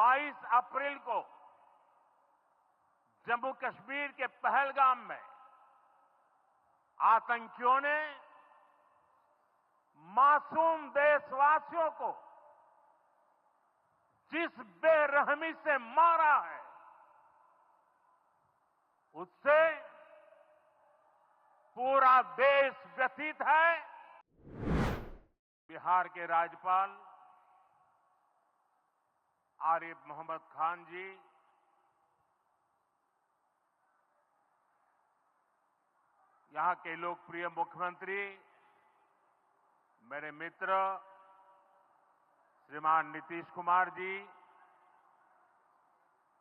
22 अप्रैल को जम्मू कश्मीर के पहलगाम में आतंकियों ने मासूम देशवासियों को जिस बेरहमी से मारा है, उससे पूरा देश व्यथित है। बिहार के राज्यपाल आरिफ मोहम्मद खान जी, यहां के लोकप्रिय मुख्यमंत्री मेरे मित्र श्रीमान नीतीश कुमार जी,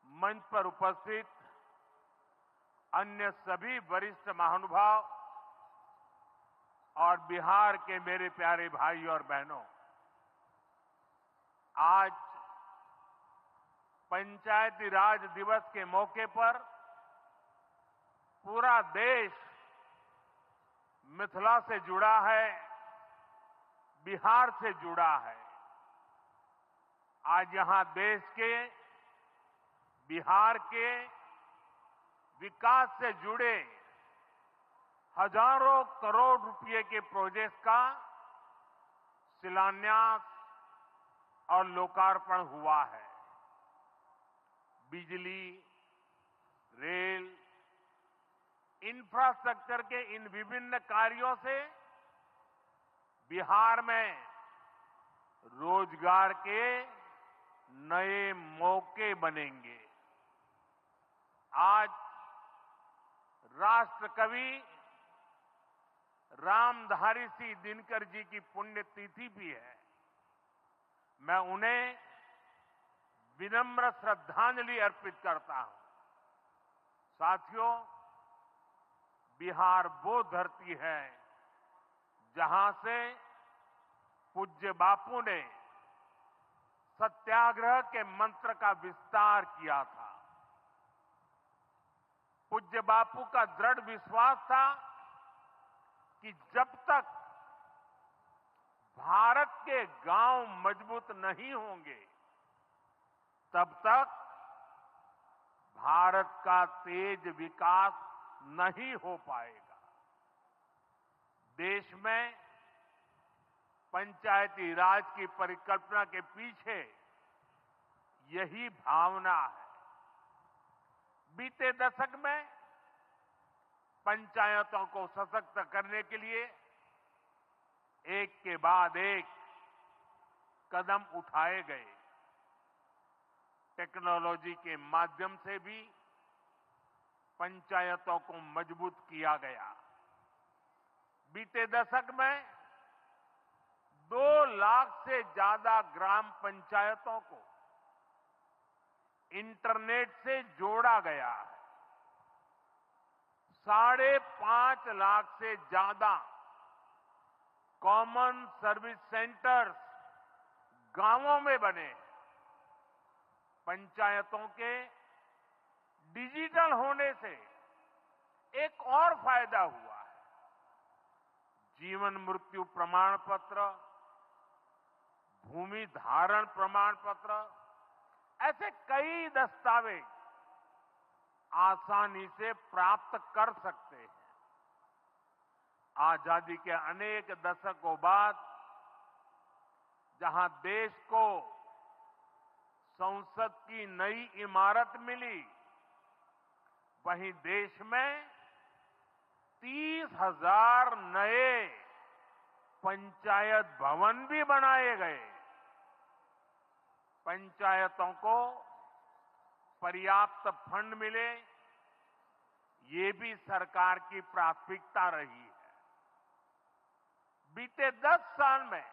मंच पर उपस्थित अन्य सभी वरिष्ठ महानुभाव और बिहार के मेरे प्यारे भाई और बहनों, आज पंचायती राज दिवस के मौके पर पूरा देश मिथिला से जुड़ा है, बिहार से जुड़ा है। आज यहां देश के, बिहार के विकास से जुड़े हजारों करोड़ रुपए के प्रोजेक्ट का शिलान्यास और लोकार्पण हुआ है। बिजली, रेल, इंफ्रास्ट्रक्चर के इन विभिन्न कार्यों से बिहार में रोजगार के नए मौके बनेंगे। आज राष्ट्रकवि रामधारी सिंह दिनकर जी की पुण्यतिथि भी है। मैं उन्हें विनम्र श्रद्धांजलि अर्पित करता हूं। साथियों, बिहार वो धरती है जहां से पूज्य बापू ने सत्याग्रह के मंत्र का विस्तार किया था। पूज्य बापू का दृढ़ विश्वास था कि जब तक भारत के गांव मजबूत नहीं होंगे, तब तक भारत का तेज विकास नहीं हो पाएगा। देश में पंचायती राज की परिकल्पना के पीछे यही भावना है। बीते दशक में पंचायतों को सशक्त करने के लिए एक के बाद एक कदम उठाए गए। टेक्नोलॉजी के माध्यम से भी पंचायतों को मजबूत किया गया। बीते दशक में 2 लाख से ज्यादा ग्राम पंचायतों को इंटरनेट से जोड़ा गया है। 5.5 लाख से ज्यादा कॉमन सर्विस सेंटर्स गांवों में बने। पंचायतों के डिजिटल होने से एक और फायदा हुआ है। जीवन मृत्यु प्रमाण पत्र, भूमि धारण प्रमाण पत्र, ऐसे कई दस्तावेज आसानी से प्राप्त कर सकते हैं। आजादी के अनेक दशकों बाद जहां देश को संसद की नई इमारत मिली, वहीं देश में 30,000 नए पंचायत भवन भी बनाए गए। पंचायतों को पर्याप्त फंड मिले, ये भी सरकार की प्राथमिकता रही है। बीते 10 साल में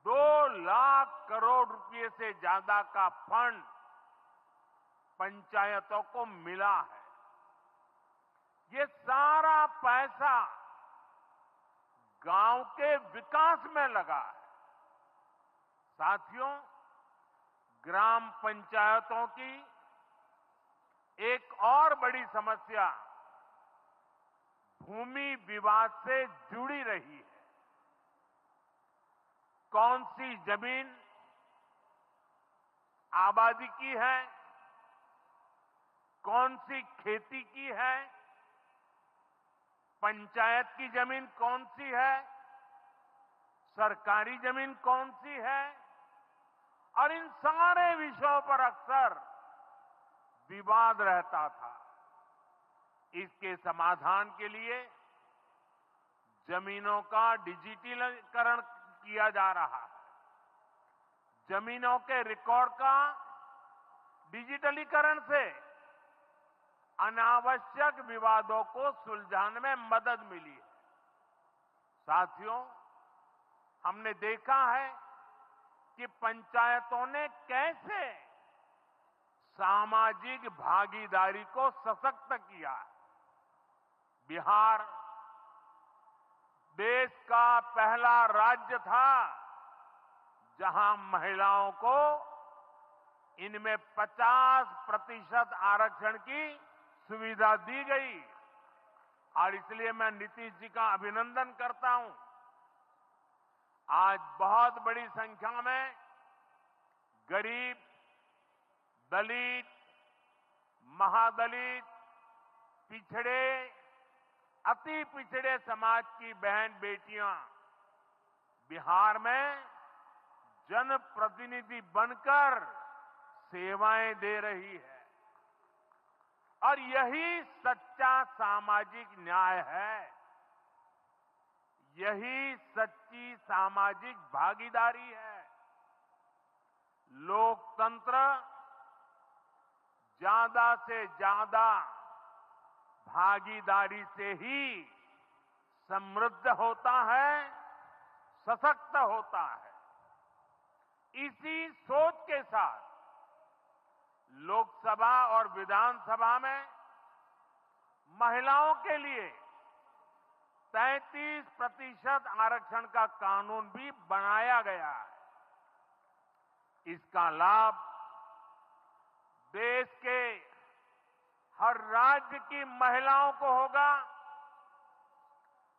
2 लाख करोड़ रुपए से ज्यादा का फंड पंचायतों को मिला है। ये सारा पैसा गांव के विकास में लगा है। साथियों, ग्राम पंचायतों की एक और बड़ी समस्या भूमि विवाद से जुड़ी रही है। कौन सी जमीन आबादी की है, कौन सी खेती की है, पंचायत की जमीन कौन सी है, सरकारी जमीन कौन सी है, और इन सारे विषयों पर अक्सर विवाद रहता था। इसके समाधान के लिए जमीनों का डिजिटलीकरण किया जा रहा है। जमीनों के रिकॉर्ड का डिजिटलीकरण से अनावश्यक विवादों को सुलझाने में मदद मिली है। साथियों, हमने देखा है कि पंचायतों ने कैसे सामाजिक भागीदारी को सशक्त किया। बिहार देश का पहला राज्य था जहां महिलाओं को इनमें 50% आरक्षण की सुविधा दी गई, और इसलिए मैं नीतीश जी का अभिनंदन करता हूं। आज बहुत बड़ी संख्या में गरीब, दलित, महादलित, पिछड़े, अति पिछड़े समाज की बहन बेटियां बिहार में जनप्रतिनिधि बनकर सेवाएं दे रही है, और यही सच्चा सामाजिक न्याय है। यही सच्ची सामाजिक भागीदारी है। लोकतंत्र ज्यादा से ज्यादा भागीदारी से ही समृद्ध होता है, सशक्त होता है। इसी सोच के साथ लोकसभा और विधानसभा में महिलाओं के लिए 33% आरक्षण का कानून भी बनाया गया है। इसका लाभ देश के हर राज्य की महिलाओं को होगा।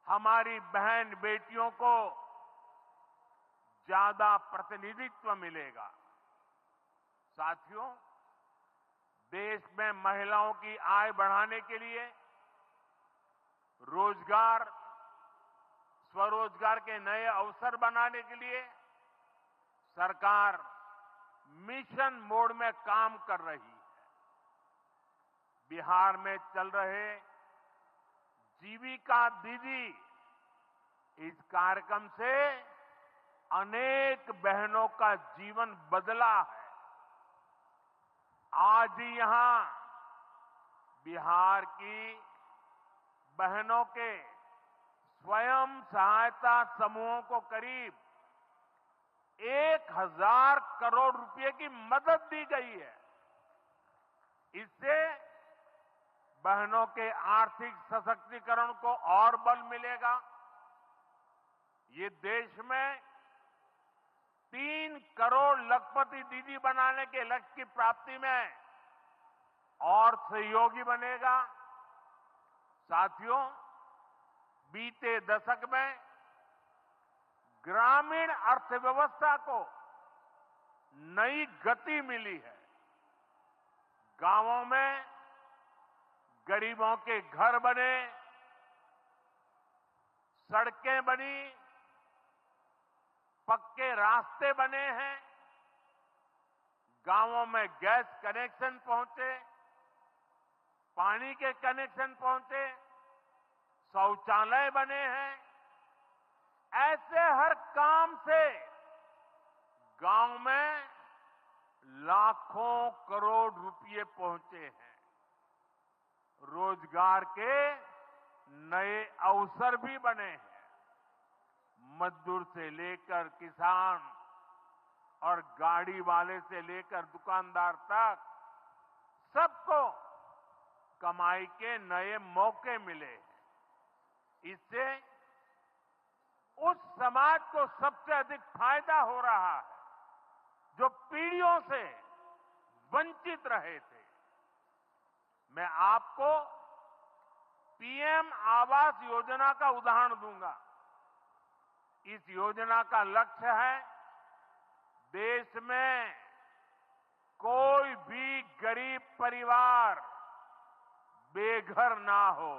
हमारी बहन बेटियों को ज्यादा प्रतिनिधित्व मिलेगा। साथियों, देश में महिलाओं की आय बढ़ाने के लिए रोजगार, स्वरोजगार के नए अवसर बनाने के लिए सरकार मिशन मोड में काम कर रही है। बिहार में चल रहे जीविका दीदी इस कार्यक्रम से अनेक बहनों का जीवन बदला है। आज ही यहां बिहार की बहनों के स्वयं सहायता समूहों को करीब 1000 करोड़ रुपए की मदद दी गई है। इससे बहनों के आर्थिक सशक्तिकरण को और बल मिलेगा। ये देश में 3 करोड़ लखपति दीदी बनाने के लक्ष्य की प्राप्ति में और सहयोगी बनेगा। साथियों, बीते दशक में ग्रामीण अर्थव्यवस्था को नई गति मिली है। गांवों में गरीबों के घर बने, सड़कें बनी, पक्के रास्ते बने हैं, गांवों में गैस कनेक्शन पहुंचे, पानी के कनेक्शन पहुंचे, शौचालय बने हैं। ऐसे हर काम से गांव में लाखों करोड़ रुपए पहुंचे हैं। रोजगार के नए अवसर भी बने हैं। मजदूर से लेकर किसान और गाड़ी वाले से लेकर दुकानदार तक सबको कमाई के नए मौके मिले। इससे उस समाज को सबसे अधिक फायदा हो रहा है जो पीढ़ियों से वंचित रहे थे। मैं आपको पीएम आवास योजना का उदाहरण दूंगा। इस योजना का लक्ष्य है देश में गरीब परिवार बेघर ना हो,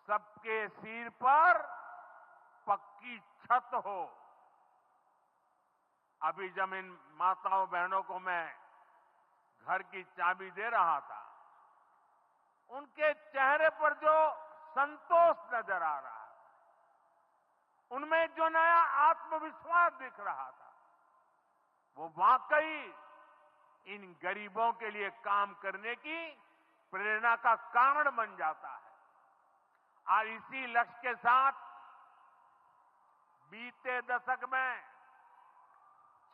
सबके सिर पर पक्की छत हो। अभी जब इन माताओं बहनों को मैं घर की चाबी दे रहा था, उनके चेहरे पर जो संतोष नजर आ रहा है, उनमें जो नया आत्मविश्वास दिख रहा था, वो वाकई इन गरीबों के लिए काम करने की प्रेरणा का कारण बन जाता है। और इसी लक्ष्य के साथ बीते दशक में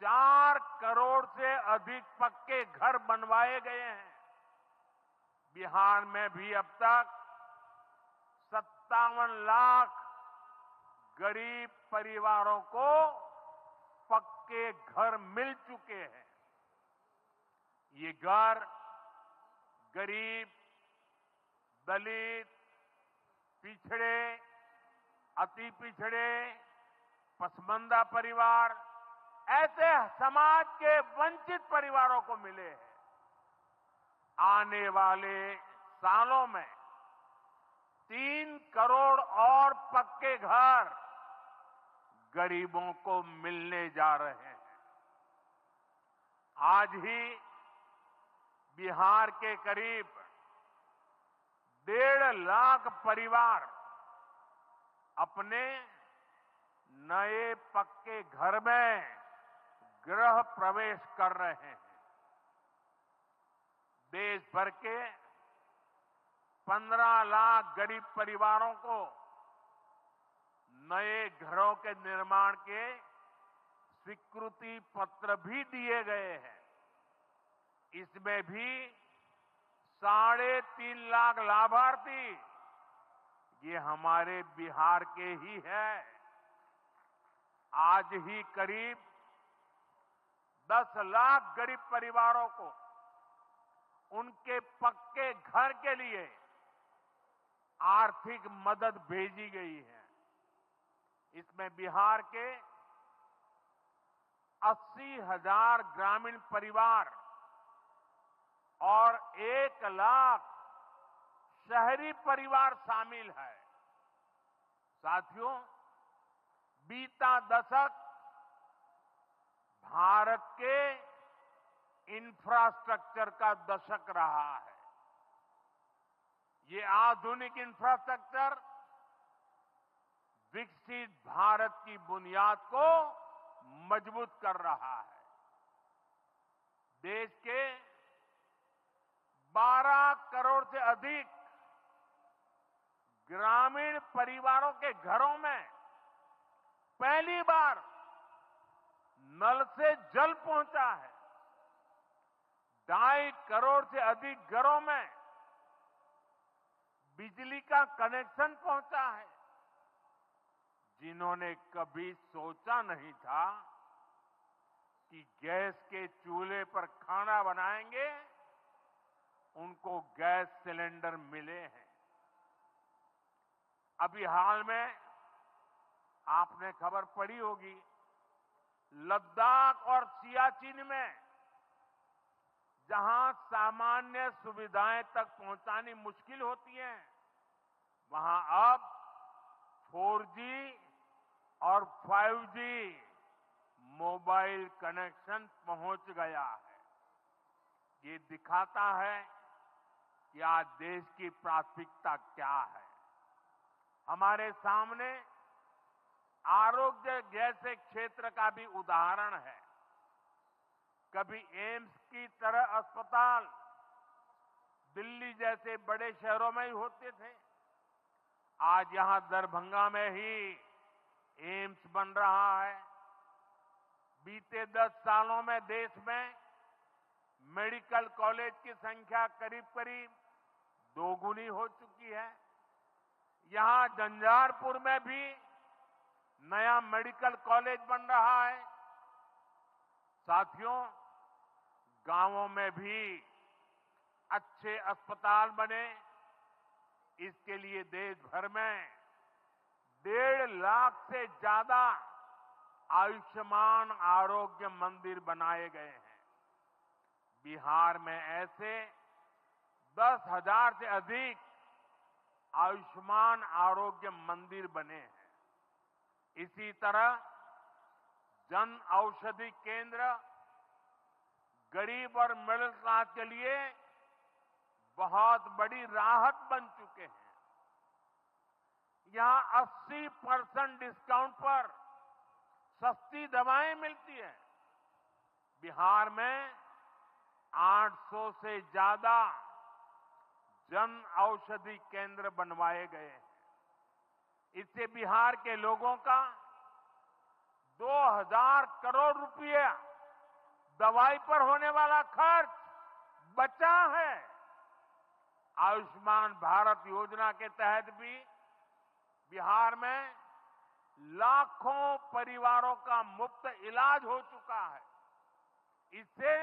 4 करोड़ से अधिक पक्के घर बनवाए गए हैं। बिहार में भी अब तक 57 लाख गरीब परिवारों को पक्के घर मिल चुके हैं। ये घर गरीब, दलित, पिछड़े, अति पिछड़े, पसमानदा परिवार, ऐसे समाज के वंचित परिवारों को मिले हैं। आने वाले सालों में 3 करोड़ और पक्के घर गरीबों को मिलने जा रहे हैं। आज ही बिहार के करीब 1.5 लाख परिवार अपने नए पक्के घर में गृह प्रवेश कर रहे हैं। देश भर के 15 लाख गरीब परिवारों को नए घरों के निर्माण के स्वीकृति पत्र भी दिए गए हैं। इसमें भी 3.5 लाख लाभार्थी ये हमारे बिहार के ही हैं। आज ही करीब 10 लाख गरीब परिवारों को उनके पक्के घर के लिए आर्थिक मदद भेजी गई है। इसमें बिहार के 80,000 ग्रामीण परिवार और 1 लाख शहरी परिवार शामिल है। साथियों, बीता दशक भारत के इंफ्रास्ट्रक्चर का दशक रहा है। ये आधुनिक इंफ्रास्ट्रक्चर विकसित भारत की बुनियाद को मजबूत कर रहा है। देश के 12 करोड़ से अधिक ग्रामीण परिवारों के घरों में पहली बार नल से जल पहुंचा है। 2.5 करोड़ से अधिक घरों में बिजली का कनेक्शन पहुंचा है। जिन्होंने कभी सोचा नहीं था कि गैस के चूल्हे पर खाना बनाएंगे, उनको गैस सिलेंडर मिले हैं। अभी हाल में आपने खबर पढ़ी होगी, लद्दाख और सियाचिन में जहां सामान्य सुविधाएं तक पहुंचानी मुश्किल होती हैं, वहां अब 4G और 5G मोबाइल कनेक्शन पहुंच गया है। ये दिखाता है कि आज देश की प्राथमिकता क्या है। हमारे सामने आरोग्य जैसे क्षेत्र का भी उदाहरण है। कभी एम्स की तरह अस्पताल दिल्ली जैसे बड़े शहरों में ही होते थे। आज यहां दरभंगा में ही एम्स बन रहा है। बीते 10 सालों में देश में मेडिकल कॉलेज की संख्या करीब करीब 2 गुनी हो चुकी है। यहां झंझारपुर में भी नया मेडिकल कॉलेज बन रहा है। साथियों, गांवों में भी अच्छे अस्पताल बने, इसके लिए देश भर में 1.5 लाख से ज्यादा आयुष्मान आरोग्य मंदिर बनाए गए हैं। बिहार में ऐसे 10,000 से अधिक आयुष्मान आरोग्य मंदिर बने हैं। इसी तरह जन औषधि केंद्र गरीब और मिडिल क्लास के लिए बहुत बड़ी राहत बन चुके हैं। यहां 80% डिस्काउंट पर सस्ती दवाएं मिलती हैं। बिहार में 800 से ज्यादा जन औषधि केंद्र बनवाए गए हैं। इससे बिहार के लोगों का 2,000 करोड़ रुपया दवाई पर होने वाला खर्च बचा है। आयुष्मान भारत योजना के तहत भी बिहार में लाखों परिवारों का मुफ्त इलाज हो चुका है। इससे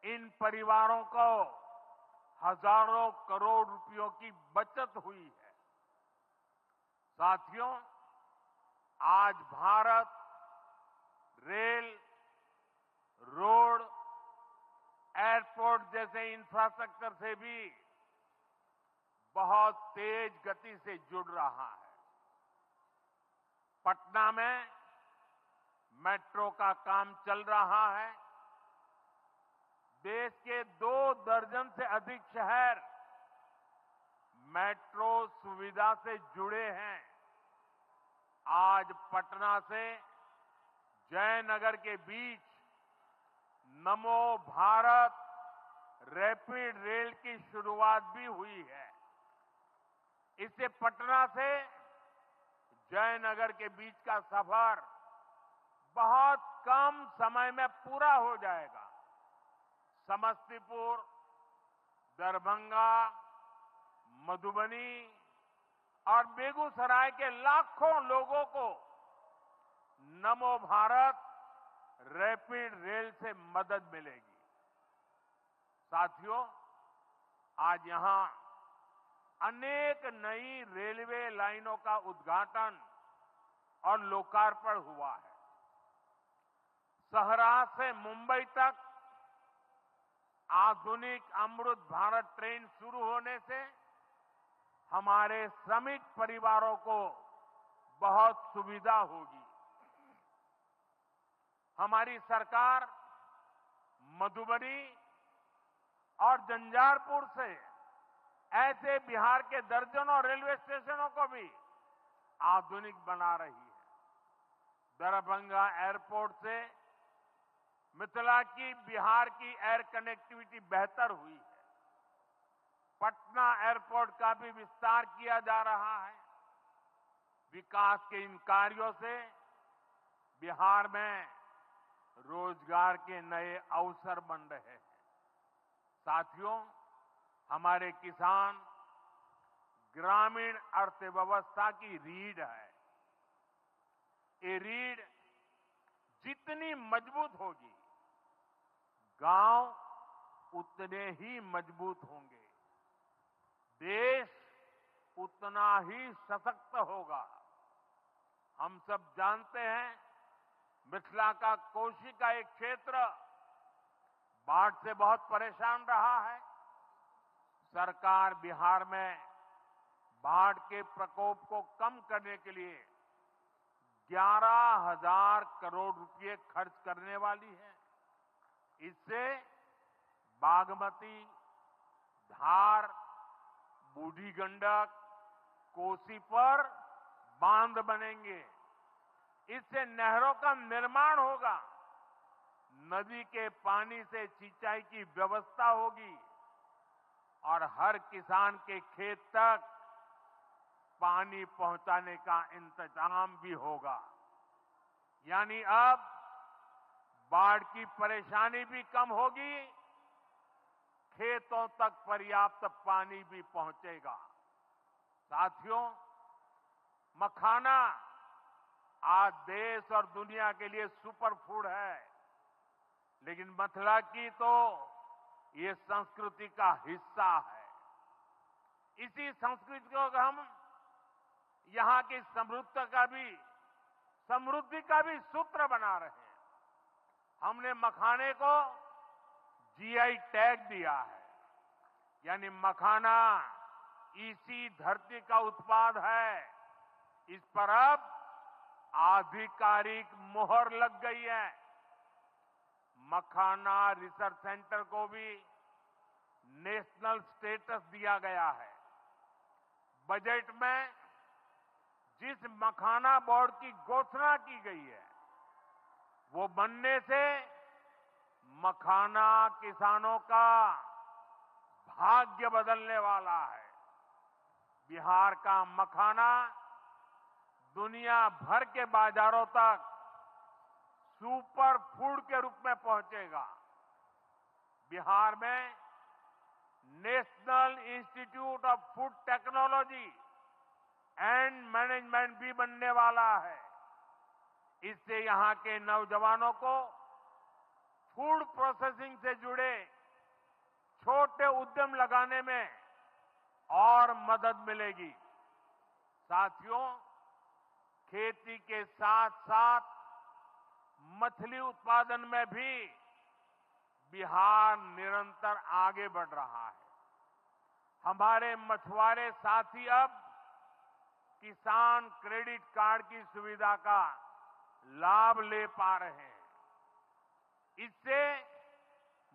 इन परिवारों को हजारों करोड़ रुपयों की बचत हुई है। साथियों, आज भारत रेल, रोड, एयरपोर्ट जैसे इंफ्रास्ट्रक्चर से भी बहुत तेज गति से जुड़ रहा है। पटना में मेट्रो का काम चल रहा है। देश के 2 दर्जन से अधिक शहर मेट्रो सुविधा से जुड़े हैं। आज पटना से जयनगर के बीच नमो भारत रैपिड रेल की शुरुआत भी हुई है। इससे पटना से जयनगर के बीच का सफर बहुत कम समय में पूरा हो जाएगा। समस्तीपुर, दरभंगा, मधुबनी और बेगूसराय के लाखों लोगों को नमो भारत रैपिड रेल से मदद मिलेगी। साथियों, आज यहां अनेक नई रेलवे लाइनों का उद्घाटन और लोकार्पण हुआ है। सहरा से मुंबई तक आधुनिक अमृत भारत ट्रेन शुरू होने से हमारे श्रमिक परिवारों को बहुत सुविधा होगी। हमारी सरकार मधुबनी और झंझारपुर से ऐसे बिहार के दर्जनों रेलवे स्टेशनों को भी आधुनिक बना रही है। दरभंगा एयरपोर्ट से मिथिला की बिहार की एयर कनेक्टिविटी बेहतर हुई है। पटना एयरपोर्ट का भी विस्तार किया जा रहा है। विकास के इन कार्यों से बिहार में रोजगार के नए अवसर बन रहे हैं। साथियों, हमारे किसान ग्रामीण अर्थव्यवस्था की रीढ़ है। ये रीढ़ जितनी मजबूत होगी, गांव उतने ही मजबूत होंगे, देश उतना ही सशक्त होगा। हम सब जानते हैं, मिथिला का कोशी का एक क्षेत्र बाढ़ से बहुत परेशान रहा है। सरकार बिहार में बाढ़ के प्रकोप को कम करने के लिए 11,000 करोड़ रुपए खर्च करने वाली है। इससे बागमती, धार, बूढ़ी गंडक, कोसी पर बांध बनेंगे। इससे नहरों का निर्माण होगा, नदी के पानी से सिंचाई की व्यवस्था होगी और हर किसान के खेत तक पानी पहुंचाने का इंतजाम भी होगा। यानी अब बाढ़ की परेशानी भी कम होगी, खेतों तक पर्याप्त पानी भी पहुंचेगा। साथियों, मखाना आज देश और दुनिया के लिए सुपर फूड है, लेकिन मिथिला की तो ये संस्कृति का हिस्सा है। इसी संस्कृति को हम यहां की समृद्धि का भी सूत्र बना रहे हैं। हमने मखाने को जीआई टैग दिया है, यानी मखाना इसी धरती का उत्पाद है। इस पर अब आधिकारिक मोहर लग गई है। मखाना रिसर्च सेंटर को भी नेशनल स्टेटस दिया गया है। बजट में जिस मखाना बोर्ड की घोषणा की गई है, वो बनने से मखाना किसानों का भाग्य बदलने वाला है। बिहार का मखाना दुनिया भर के बाजारों तक सुपर फूड के रूप में पहुंचेगा। बिहार में national institute of food technology and management भी बनने वाला है। इससे यहां के नौजवानों को फूड प्रोसेसिंग से जुड़े छोटे उद्यम लगाने में और मदद मिलेगी। साथियों, खेती के साथ साथ मछली उत्पादन में भी बिहार निरंतर आगे बढ़ रहा है। हमारे मछुआरे साथी अब किसान क्रेडिट कार्ड की सुविधा का लाभ ले पा रहे हैं। इससे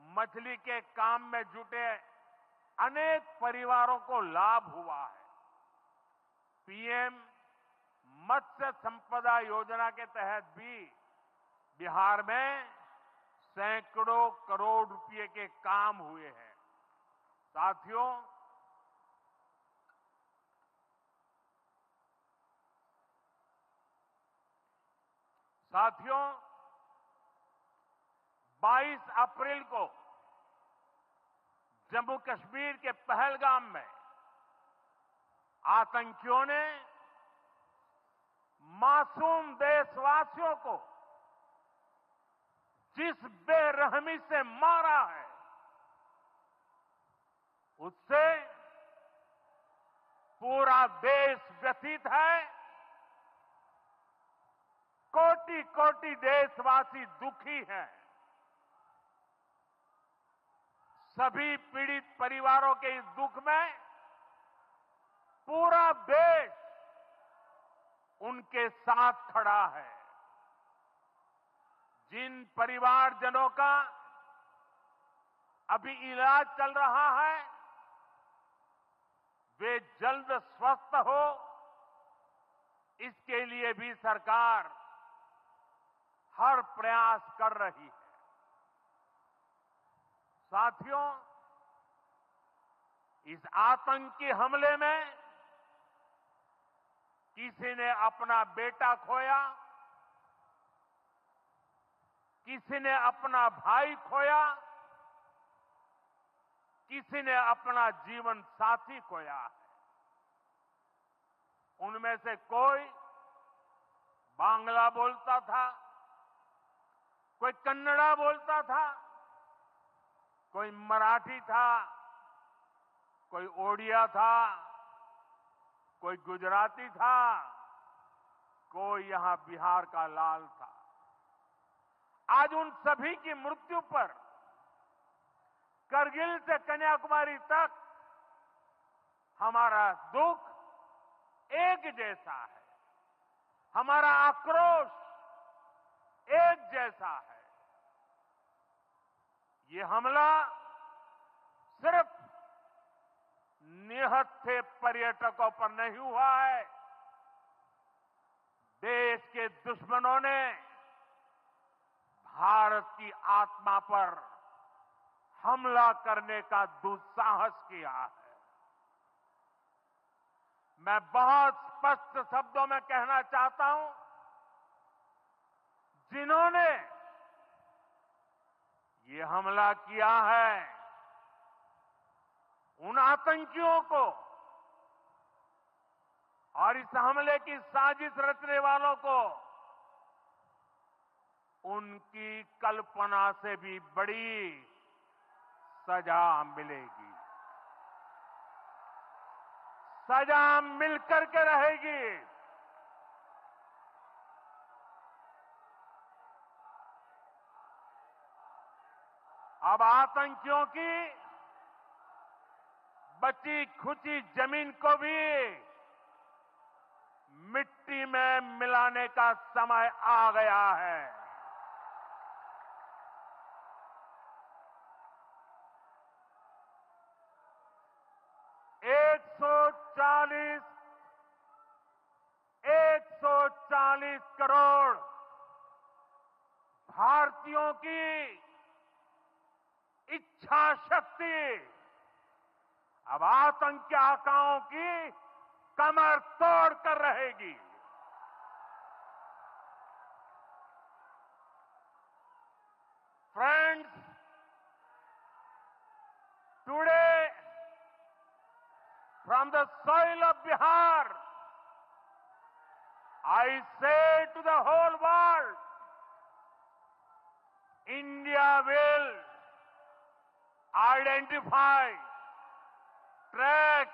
मछली के काम में जुटे अनेक परिवारों को लाभ हुआ है। पीएम मत्स्य संपदा योजना के तहत भी बिहार में सैकड़ों करोड़ रुपए के काम हुए हैं। साथियों, 22 अप्रैल को जम्मू कश्मीर के पहलगाम में आतंकियों ने मासूम देशवासियों को जिस बेरहमी से मारा है, उससे पूरा देश व्यथित है। कोटि कोटि देशवासी दुखी हैं। सभी पीड़ित परिवारों के इस दुख में पूरा देश उनके साथ खड़ा है। जिन परिवारजनों का अभी इलाज चल रहा है, वे जल्द स्वस्थ हो, इसके लिए भी सरकार हर प्रयास कर रही है। साथियों, इस आतंकी हमले में किसी ने अपना बेटा खोया, किसी ने अपना भाई खोया, किसी ने अपना जीवन साथी खोया है। उनमें से कोई बांग्ला बोलता था, कोई कन्नड़ा बोलता था, कोई मराठी था, कोई ओडिया था, कोई गुजराती था, कोई यहां बिहार का लाल था। आज उन सभी की मृत्यु पर करगिल से कन्याकुमारी तक हमारा दुख एक जैसा है, हमारा आक्रोश एक जैसा है। ये हमला सिर्फ निहत्थे पर्यटकों पर नहीं हुआ है। देश के दुश्मनों ने भारत की आत्मा पर हमला करने का दुस्साहस किया है। मैं बहुत स्पष्ट शब्दों में कहना चाहता हूं, जिन्होंने ये हमला किया है, उन आतंकियों को और इस हमले की साजिश रचने वालों को उनकी कल्पना से भी बड़ी सजा मिलेगी। सजा मिलकर के रहेगी। अब आतंकियों की बची खुची जमीन को भी मिट्टी में मिलाने का समय आ गया है। एक सौ चालीस करोड़ भारतीयों की इच्छा शक्ति अब आतंकी आकाओं की कमर तोड़ कर रहेगी। Friends, today from the soil of Bihar, I say to the whole world, India will identify, track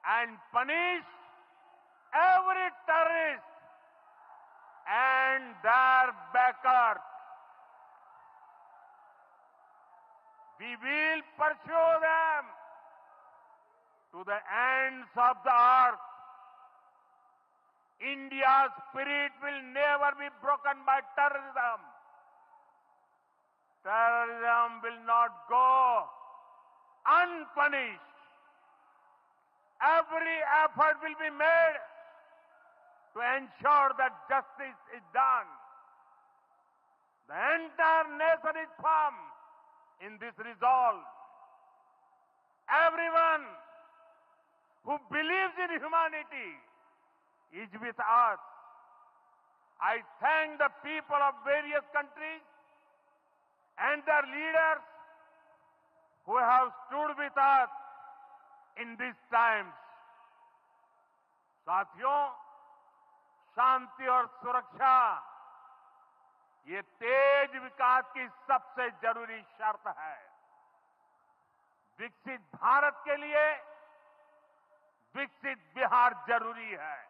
and punish every terrorist and their backers. We will pursue them to the ends of the earth. India's spirit will never be broken by terrorism. Terrorism will not go unpunished. Every effort will be made to ensure that justice is done. The entire nation is firm in this resolve. Everyone who believes in humanity is with us. I thank the people of various countries and their leaders who have stood with us in these times. साथियों, शांति और सुरक्षा ये तेज विकास की सबसे जरूरी शर्त है। विकसित भारत के लिए विकसित बिहार जरूरी है।